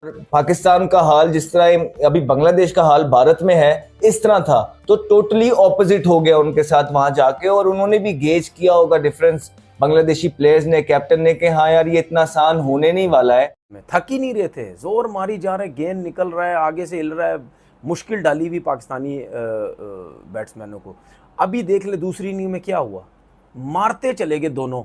पाकिस्तान का हाल जिस तरह अभी बांग्लादेश का हाल भारत में है इस तरह था, तो टोटली ऑपोजिट हो गया उनके साथ वहां जाके। और उन्होंने भी गेज किया होगा डिफरेंस बांग्लादेशी प्लेयर्स ने, कैप्टन ने, कि हाँ यार ये इतना आसान होने नहीं वाला है। थक ही नहीं रहे थे, जोर मारी जा रहे, गेंद निकल रहा है, आगे से हिल रहा है, मुश्किल डाली हुई पाकिस्तानी बैट्समैनों को। अभी देख ले दूसरी इनिंग में क्या हुआ, मारते चले गए दोनों,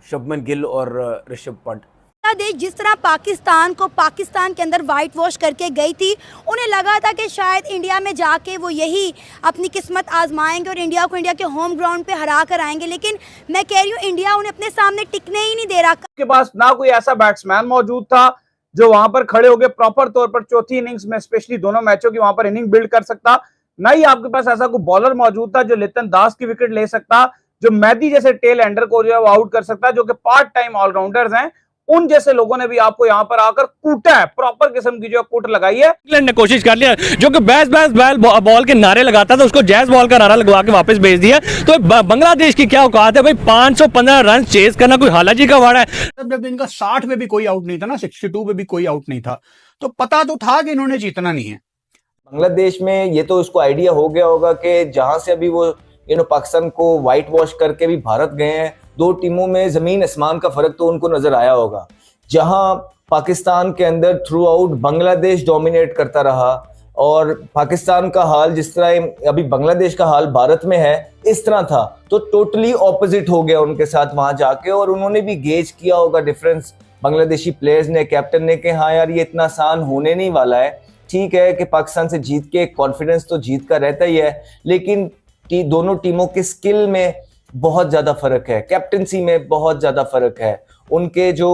शुभमन गिल और ऋषभ पंत। बांग्लादेश जिस तरह पाकिस्तान को पाकिस्तान के अंदर वाइट वॉश करके गई थी, उन्हें लगा था कि शायद इंडिया में जाके वो यही अपनी किस्मत आजमाएंगे और इंडिया को इंडिया के होम ग्राउंड पे हरा कर आएंगे। लेकिन मैं कह रही हूँ इंडिया उन्हें अपने सामने टिकने ही नहीं दे रहा। के पास ना कोई ऐसा बैट्समैन मौजूद था जो वहां पर खड़े होकर प्रॉपर तौर पर चौथी इनिंग्स में स्पेशली दोनों मैचों की वहां पर इनिंग बिल्ड कर सकता। ना ही आपके पास ऐसा कोई बॉलर मौजूद था जो लितन दास की विकेट ले सकता, जो मेहदी जैसे टेल एंडर को जो है वो आउट कर सकता, जो कि पार्ट टाइम ऑलराउंडर्स हैं। उन जैसे लोगों ने भी आपको यहां पर आकर कूटा है, प्रॉपर किस्म की जो कूट लगाई है। इंग्लैंड ने कोशिश कर लिया, जो कि बैस बैस बैल बॉल के नारे लगाता था, उसको जैज बॉल का नारा लगवा के वापस भेज दिया। तो बांग्लादेश की क्या औकात है भाई, 515 रन चेस करना कोई हालाजी का वाड़ा है। जब इनका 60 में भी कोई आउट नहीं था ना, 62 में भी कोई आउट नहीं था, तो पता तो था कि इन्होंने जीतना नहीं है। बांग्लादेश में ये तो उसको आइडिया हो गया होगा कि जहां से अभी वो पाकिस्तान को व्हाइट वॉश करके भी भारत गए हैं, दो टीमों में जमीन आसमान का फर्क तो उनको नजर आया होगा। जहां पाकिस्तान के अंदर थ्रू आउट बांग्लादेश डोमिनेट करता रहा, और पाकिस्तान का हाल जिस तरह अभी बांग्लादेश का हाल भारत में है इस तरह था, तो टोटली ऑपोजिट हो गया उनके साथ वहां जाके। और उन्होंने भी गेज किया होगा डिफरेंस बांग्लादेशी प्लेयर्स ने, कैप्टन ने, कि हाँ यार ये इतना आसान होने नहीं वाला है। ठीक है कि पाकिस्तान से जीत के कॉन्फिडेंस तो जीत का रहता ही है, लेकिन दोनों टीमों के स्किल में बहुत ज्यादा फर्क है, कैप्टनसी में बहुत ज्यादा फर्क है, उनके जो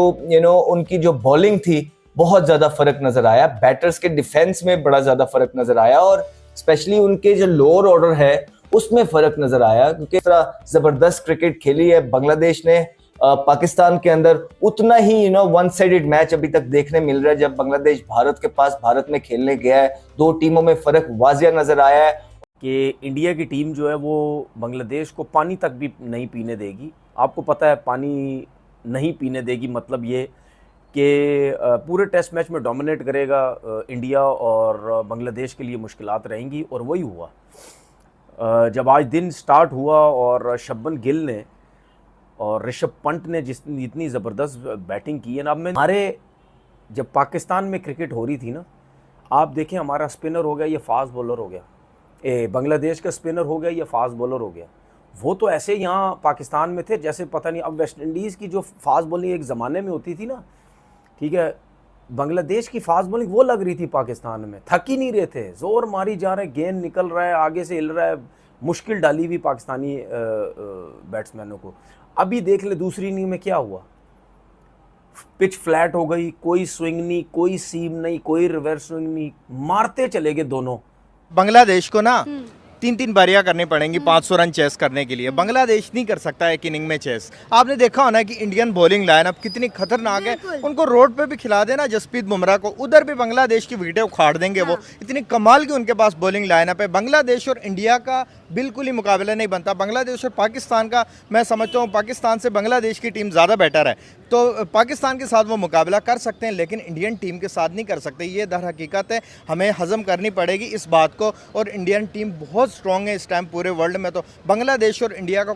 उनकी जो बॉलिंग थी बहुत ज्यादा फर्क नजर आया, बैटर्स के डिफेंस में बड़ा ज्यादा फर्क नजर आया, और स्पेशली उनके जो लोअर ऑर्डर है उसमें फर्क नजर आया। क्योंकि इस तरह जबरदस्त क्रिकेट खेली है बांग्लादेश ने पाकिस्तान के अंदर, उतना ही वन साइडेड मैच अभी तक देखने मिल रहा है। जब बांग्लादेश भारत के पास भारत में खेलने गया है, दो टीमों में फर्क वाजिया नजर आया है कि इंडिया की टीम जो है वो बांग्लादेश को पानी तक भी नहीं पीने देगी। आपको पता है पानी नहीं पीने देगी मतलब ये कि पूरे टेस्ट मैच में डोमिनेट करेगा इंडिया, और बांग्लादेश के लिए मुश्किलात रहेंगी। और वही हुआ जब आज दिन स्टार्ट हुआ और शुभमन गिल ने और ऋषभ पंत ने जितनी ज़बरदस्त बैटिंग की है ना। अब मैं हमारे जब पाकिस्तान में क्रिकेट हो रही थी ना, आप देखें हमारा स्पिनर हो गया, ये फास्ट बॉलर हो गया, बांग्लादेश का स्पिनर हो गया, ये फास्ट बॉलर हो गया। वो तो ऐसे यहाँ पाकिस्तान में थे जैसे पता नहीं। अब वेस्ट इंडीज़ की जो फास्ट बॉलिंग एक ज़माने में होती थी ना, ठीक है, बांग्लादेश की फास्ट बॉलिंग वो लग रही थी पाकिस्तान में। थक ही नहीं रहे थे, जोर मारी जा रहे, गेंद निकल रहा है, आगे से हिल रहा है, मुश्किल डाली हुई पाकिस्तानी बैट्समैनों को। अभी देख ले दूसरी इनिंग में क्या हुआ, पिच फ्लैट हो गई, कोई स्विंग नहीं, कोई सीम नहीं, कोई रिवर्स स्विंग नहीं, मारते चले गए दोनों। बांग्लादेश को ना 3-3 बारियां करनी पड़ेंगी 500 रन चेस करने के लिए। बांग्लादेश नहीं कर सकता एक इनिंग में चेस। आपने देखा होना कि इंडियन बॉलिंग लाइनअप कितनी खतरनाक है। उनको रोड पे भी खिला देना जसप्रीत बुमराह को, उधर भी बांग्लादेश की विकेटें उखाड़ देंगे वो। इतनी कमाल की उनके पास बॉलिंग लाइनअप है। बांग्लादेश और इंडिया का बिल्कुल ही मुकाबला नहीं बनता। बांग्लादेश और पाकिस्तान का मैं समझता हूँ पाकिस्तान से बांग्लादेश की टीम ज़्यादा बेटर है, तो पाकिस्तान के साथ वो मुकाबला कर सकते हैं, लेकिन इंडियन टीम के साथ नहीं कर सकते। ये दर हकीकत है, हमें हजम करनी पड़ेगी इस बात को। और इंडियन टीम बहुत स्ट्रॉन्ग है इस टाइम पूरे वर्ल्ड में, तो बांग्लादेश और इंडिया का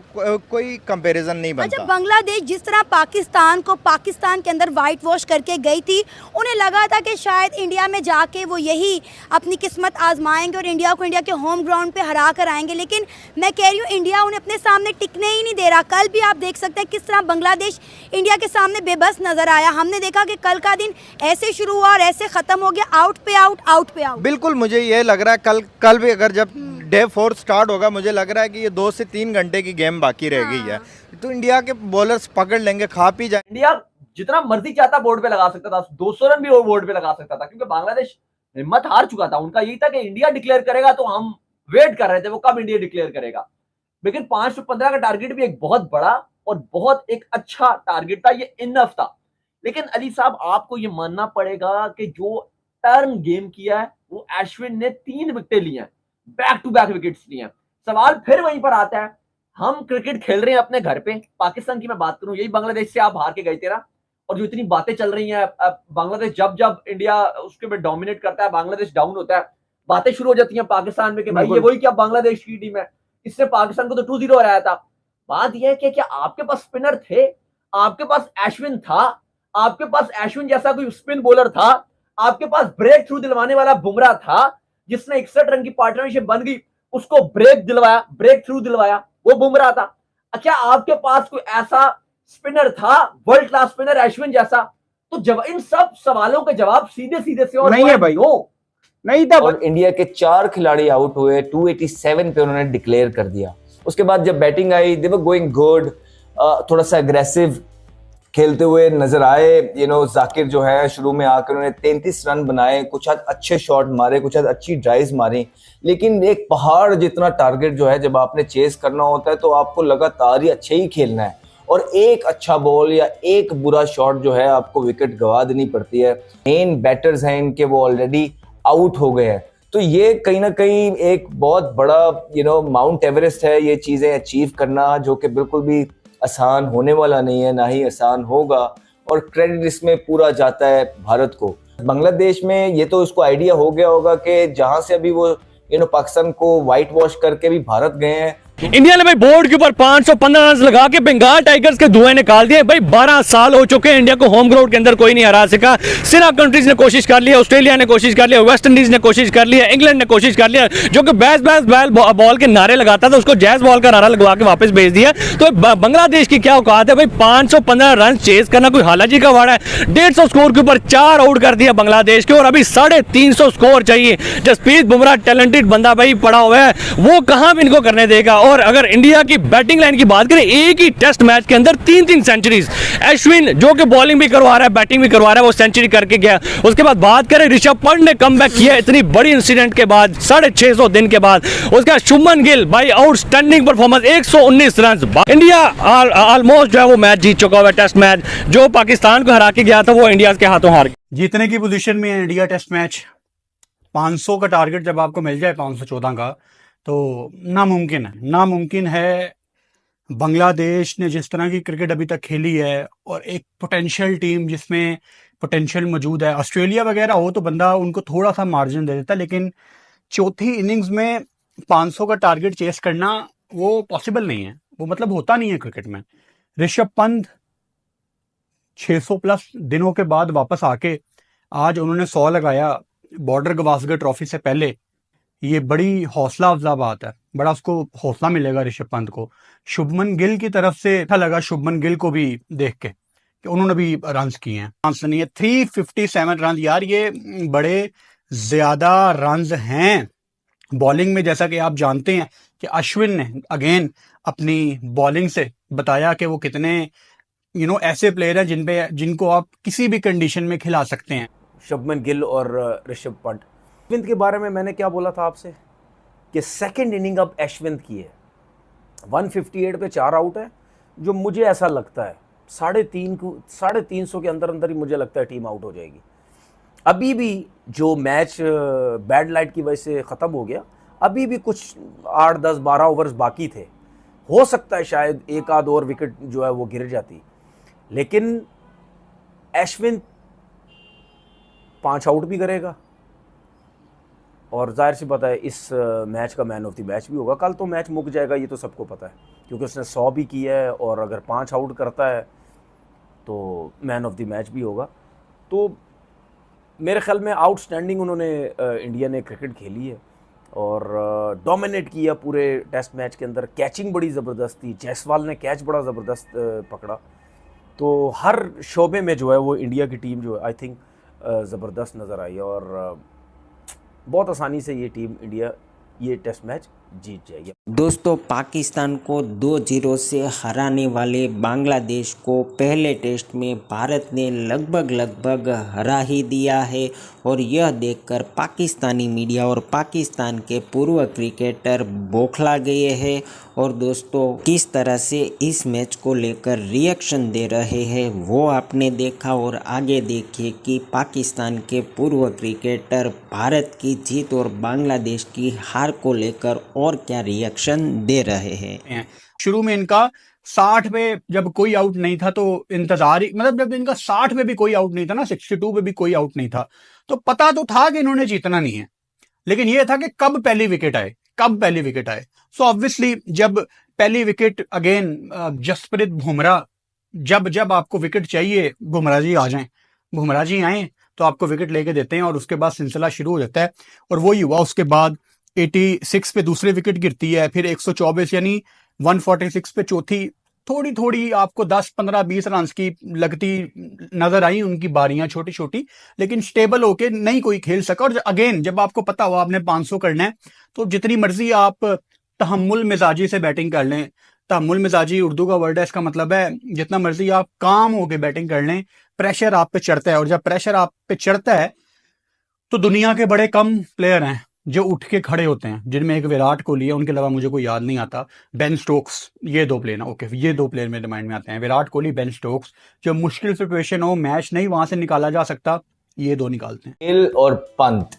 कोई कंपैरिजन नहीं बनता। अच्छा, बांग्लादेश जिस तरह पाकिस्तान को पाकिस्तान के अंदर वाइट वॉश करके गई थी, उन्हें लगा था कि शायद इंडिया में जाके वो यही अपनी किस्मत आजमाएंगे और इंडिया को इंडिया के होम ग्राउंड पे हरा कर आएंगे। लेकिन मैं कह रही हूँ इंडिया उन्हें अपने सामने टिकने ही नहीं दे रहा। कल भी आप देख सकते हैं किस तरह बांग्लादेश इंडिया के सामने बेबस नजर आया। हमने देखा कि कल का दिन ऐसे शुरू हुआ और ऐसे खत्म हो गया, आउट पे आउट, आउट पे आउट। बिल्कुल, मुझे ये लग रहा है कल भी अगर जब डे 4 स्टार्ट होगा, मुझे लग रहा है कि ये 2 से 3 घंटे की गेम बाकी रह गई है, तो इंडिया के बॉलर्स पकड़ लेंगे, खा पी जाए। इंडिया जितना मर्जी चाहता बोर्ड पे लगा सकता था, 200 रन भी वो बोर्ड पे लगा सकता था, क्योंकि बांग्लादेश हिम्मत हार चुका था। उनका यही था कि इंडिया डिक्लेयर करेगा, तो हम वेट कर रहे थे वो कब इंडिया डिक्लेयर करेगा। लेकिन 515 का टारगेट भी एक बहुत बड़ा और बहुत एक अच्छा टारगेट था, ये इनफ था। लेकिन अली साहब आपको ये मानना पड़ेगा कि जो टर्न गेम किया है वो अश्विन ने 3 विकेटें ली हैं, बैक टू बैक विकेट्स ली हैं। सवाल फिर वहीं पर आता है, हम क्रिकेट खेल रहे हैं अपने घर पे, पाकिस्तान की मैं बात करूं, यही बांग्लादेश से आप हार के गए थे ना, और जो इतनी बातें चल रही हैं, अब बांग्लादेश जब जब इंडिया उसके में डोमिनेट करता है, बांग्लादेश डाउन होता है, बातें शुरू हो जाती हैं पाकिस्तान में कि भाई ये वही क्या बांग्लादेश की टीम है, इसने पाकिस्तान को तो 2-0 हराया था। बात यह है कि क्या आपके पास स्पिनर थे, आपके पास अश्विन था, आपके पास अश्विन जैसा कोई स्पिन बॉलर था, आपके पास ब्रेक थ्रू दिलवाने वाला बुमराह था जिसने 61 रन की पार्टनरशिप बन गई, उसको ब्रेक थ्रू दिलवाया, वो बुमराह था। क्या आपके पास कोई ऐसा स्पिनर था, वर्ल्ड क्लास स्पिनर अश्विन जैसा? तो इन सब सवालों के जवाब सीधे सीधे से और नहीं है भाई, नहीं था। और इंडिया के 4 खिलाड़ी आउट हुए, 287 पे उन्होंने डिक्लेयर कर दिया। उसके बाद जब batting I, they were going good, थोड़ा सा अग्रेसिव खेलते हुए नजर आए। जाकिर जो है शुरू में आकर उन्होंने 33 रन बनाए, कुछ हद अच्छे शॉट मारे, कुछ हद अच्छी ड्राइव्स मारी, लेकिन एक पहाड़ जितना टारगेट जो है जब आपने चेस करना होता है तो आपको लगातार ही अच्छे ही खेलना है, और एक अच्छा बॉल या एक बुरा शॉट जो है आपको विकेट गवा देनी पड़ती है। मेन बैटर्स हैं इनके, वो ऑलरेडी आउट हो गए हैं, तो ये कहीं ना कहीं एक बहुत बड़ा माउंट एवरेस्ट है ये चीजें अचीव करना, जो कि बिल्कुल भी आसान होने वाला नहीं है, ना ही आसान होगा, और क्रेडिट इसमें पूरा जाता है भारत को। बांग्लादेश में ये तो उसको आइडिया हो गया होगा कि जहां से अभी वो पाकिस्तान को व्हाइट वॉश करके भी भारत गए हैं। इंडिया ने भाई बोर्ड के ऊपर 515 रन लगा के बंगाल टाइगर्स के धुएं निकाल दिए। भाई 12 साल हो चुके हैं इंडिया को होम ग्राउंड के अंदर कोई नहीं हरा सका। सिना कंट्रीज ने कोशिश कर लिया, ऑस्ट्रेलिया ने कोशिश कर लिया, वेस्ट इंडीज ने कोशिश कर लिया, इंग्लैंड ने कोशिश कर लिया, जो कि बैल बॉल के नारे लगाता था उसको जैज बॉल का नारा लगवा के वापस भेज दिया। तो बांग्लादेश की क्या औकात है भाई, 515 रन चेस करना कोई हालाजी का वाड़ा है। 150 स्कोर के ऊपर 4 आउट कर दिया बांग्लादेश के, और अभी 350 स्कोर चाहिए। जसप्रीत बुमराह टैलेंटेड बंदा भाई पड़ा हुआ है, वो कहां भी इनको करने देगा। और अगर इंडिया की बैटिंग लाइन की बात करें, एक ही टेस्ट मैच के अंदर 3-3 सेंचुरीज। अश्विन जो कि बॉलिंग भी करवा रहा है, बैटिंग भी करवा रहा है, वो सेंचुरी करके गया। उसके बाद बात करें, ऋषभ पंत ने कमबैक किया इतनी बड़ी इंसिडेंट के बाद, 650 दिन के बाद। उसका शुभमन गिल भाई outstanding performance, 119 run. India almost जो है वो मैच जीत चुका हुआ है। टेस्ट मैच जो पाकिस्तान को हरा के गया था वो इंडिया के हाथों हार गया। जीतने की पोजीशन में है इंडिया टेस्ट मैच। 500 का टारगेट जब आपको मिल जाए 514 का, तो नामुमकिन है। बांग्लादेश ने जिस तरह की क्रिकेट अभी तक खेली है, और एक पोटेंशियल टीम जिसमें पोटेंशियल मौजूद है, ऑस्ट्रेलिया वगैरह हो तो बंदा उनको थोड़ा सा मार्जिन दे देता, लेकिन चौथी इनिंग्स में 500 का टारगेट चेस करना वो पॉसिबल नहीं है, वो मतलब होता नहीं है क्रिकेट में। ऋषभ पंत 600 प्लस दिनों के बाद वापस आके आज उन्होंने 100 लगाया बॉर्डर गवास्कर ट्रॉफी से पहले। ये बड़ी हौसला अफजा बात है, बड़ा उसको हौसला मिलेगा ऋषभ पंत को। शुभमन गिल की तरफ से अच्छा लगा शुभमन गिल को भी देख के कि उन्होंने भी रन्स किए हैं। 357 रन, यार ये बड़े ज्यादा रन्स हैं बॉलिंग में। जैसा कि आप जानते हैं कि अश्विन ने अगेन अपनी बॉलिंग से बताया कि वो कितने ऐसे प्लेयर हैं जिनको आप किसी भी कंडीशन में खिला सकते हैं। शुभमन गिल और ऋषभ पंत। अश्विन के बारे में मैंने क्या बोला था आपसे कि सेकंड इनिंग अब अश्विन की है, 158 पे 4 आउट है, जो मुझे ऐसा लगता है 350 के अंदर ही मुझे लगता है टीम आउट हो जाएगी। अभी भी जो मैच बैड लाइट की वजह से ख़त्म हो गया, अभी भी कुछ 8, 10, 12 ओवर्स बाकी थे, हो सकता है शायद एक आध और विकेट जो है वो गिर जाती, लेकिन अश्विन 5 आउट भी करेगा और जाहिर सी बात है इस मैच का मैन ऑफ द मैच भी होगा। कल तो मैच मुक जाएगा, ये तो सबको पता है, क्योंकि उसने 100 भी किया है, और अगर 5 आउट करता है तो मैन ऑफ द मैच भी होगा। तो मेरे ख्याल में आउटस्टैंडिंग उन्होंने इंडिया ने क्रिकेट खेली है और डोमिनेट किया पूरे टेस्ट मैच के अंदर। कैचिंग बड़ी ज़बरदस्त थी, जायसवाल ने कैच बड़ा ज़बरदस्त पकड़ा। तो हर शोबे में जो है वो इंडिया की टीम जो है आई थिंक ज़बरदस्त नज़र आई, और बहुत आसानी से ये टीम इंडिया ये टेस्ट मैच जीत जाएगी। दोस्तों, पाकिस्तान को 2-0 से हराने वाले बांग्लादेश को पहले टेस्ट में भारत ने लगभग हरा ही दिया है, और यह देखकर पाकिस्तानी मीडिया और पाकिस्तान के पूर्व क्रिकेटर बौखला गए हैं। और दोस्तों, किस तरह से इस मैच को लेकर रिएक्शन दे रहे हैं वो आपने देखा, और आगे देखिए कि पाकिस्तान के पूर्व क्रिकेटर भारत की जीत और बांग्लादेश की हार को लेकर और क्या रिएक्शन दे रहे हैं। शुरू में इनका 60 पे जब कोई आउट नहीं था तो इंतजार ही, मतलब जब इनका 60 पे भी कोई आउट नहीं था ना, 62 पे भी कोई आउट नहीं था, तो पता तो था कि इन्होंने जीतना नहीं है, लेकिन ये था कि कब पहली विकेट आए, कब पहली विकेट आए। सो ऑब्वियसली जब पहली विकेट अगेन जसप्रीत बुमराह, जब आपको विकेट चाहिए बुमराह जी आ जाएं, बुमराह जी आए तो आपको विकेट लेके देते हैं और उसके बाद सिलसिला शुरू हो जाता है। और वही हुआ, उसके बाद 86 पे दूसरी विकेट गिरती है, फिर 124 यानी 146 पे चौथी। थोड़ी थोड़ी आपको 10 15 20 रन की लगती नजर आई उनकी बारियां छोटी छोटी, लेकिन स्टेबल होके नहीं कोई खेल सका। और अगेन जब आपको पता हो आपने 500 करना है तो जितनी मर्जी आप तहम्मुल मिजाजी से बैटिंग कर लें, तहम्मुल मिजाजी उर्दू का वर्ड है, इसका मतलब है जितना मर्जी आप काम होके बैटिंग कर लें, प्रेशर आप पे चढ़ता है। और जब प्रेशर आप पे चढ़ता है तो दुनिया के बड़े कम प्लेयर हैं जो उठ के खड़े होते हैं, जिनमें एक विराट कोहली है, उनके अलावा मुझे कोई याद नहीं आता, बेन स्टोक्स, ये दो प्लेयर ना, ओके ये दो प्लेयर मेरे माइंड में आते हैं, विराट कोहली, बेन स्टोक्स। जो मुश्किल सिचुएशन हो, मैच नहीं वहां से निकाला जा सकता, ये दो निकालते हैं। गिल और पंत,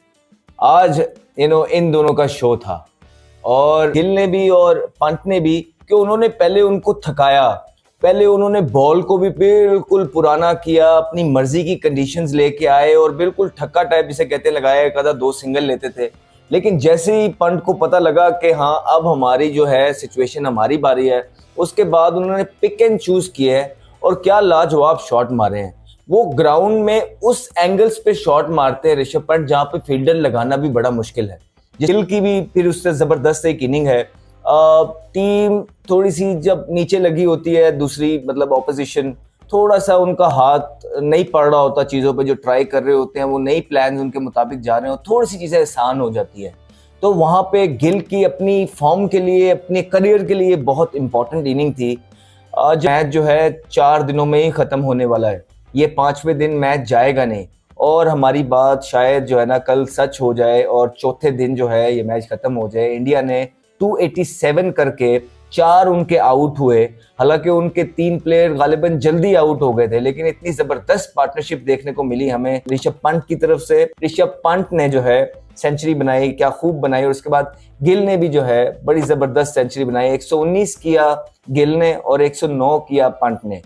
आज इन दोनों का शो था, और गिल ने भी और पंत ने भी, कि उन्होंने पहले उनको थकाया, पहले उन्होंने बॉल को भी बिल्कुल पुराना किया, अपनी मर्जी की कंडीशंस लेके आए और बिल्कुल ठक्का टाइप जिसे कहते लगाया, कदा 2 सिंगल लेते थे। लेकिन जैसे ही पंत को पता लगा कि हाँ अब हमारी जो है सिचुएशन, हमारी बारी है, उसके बाद उन्होंने पिक एंड चूज किए हैं और क्या लाजवाब शॉट मारे हैं। वो ग्राउंड में उस एंगल्स पे शॉट मारते हैं ऋषभ पंत जहां पे फील्डर लगाना भी बड़ा मुश्किल है। गिल की भी फिर उससे जबरदस्त एक इनिंग है। टीम थोड़ी सी जब नीचे लगी होती है, दूसरी मतलब ऑपोजिशन, थोड़ा सा उनका हाथ नहीं पड़ रहा होता चीज़ों पे, जो ट्राई कर रहे होते हैं वो नई प्लान उनके मुताबिक जा रहे हो, थोड़ी सी चीज़ें आसान हो जाती है। तो वहाँ पे गिल की अपनी फॉर्म के लिए, अपने करियर के लिए बहुत इंपॉर्टेंट इनिंग थी। आज मैच जो है 4 दिनों में ही ख़त्म होने वाला है, ये 5वें दिन मैच जाएगा नहीं, और हमारी बात शायद जो है ना कल सच हो जाए और चौथे दिन जो है ये मैच ख़त्म हो जाए। इंडिया ने 287 करके 4 उनके आउट हुए, हालांकि उनके 3 प्लेयर गालिबन जल्दी आउट हो गए थे, लेकिन इतनी जबरदस्त पार्टनरशिप देखने को मिली हमें ऋषभ पंत की तरफ से। ऋषभ पंत ने जो है सेंचुरी बनाई, क्या खूब बनाई, और उसके बाद गिल ने भी जो है बड़ी जबरदस्त सेंचुरी बनाई। 119 किया गिल ने और 109 किया पंत ने।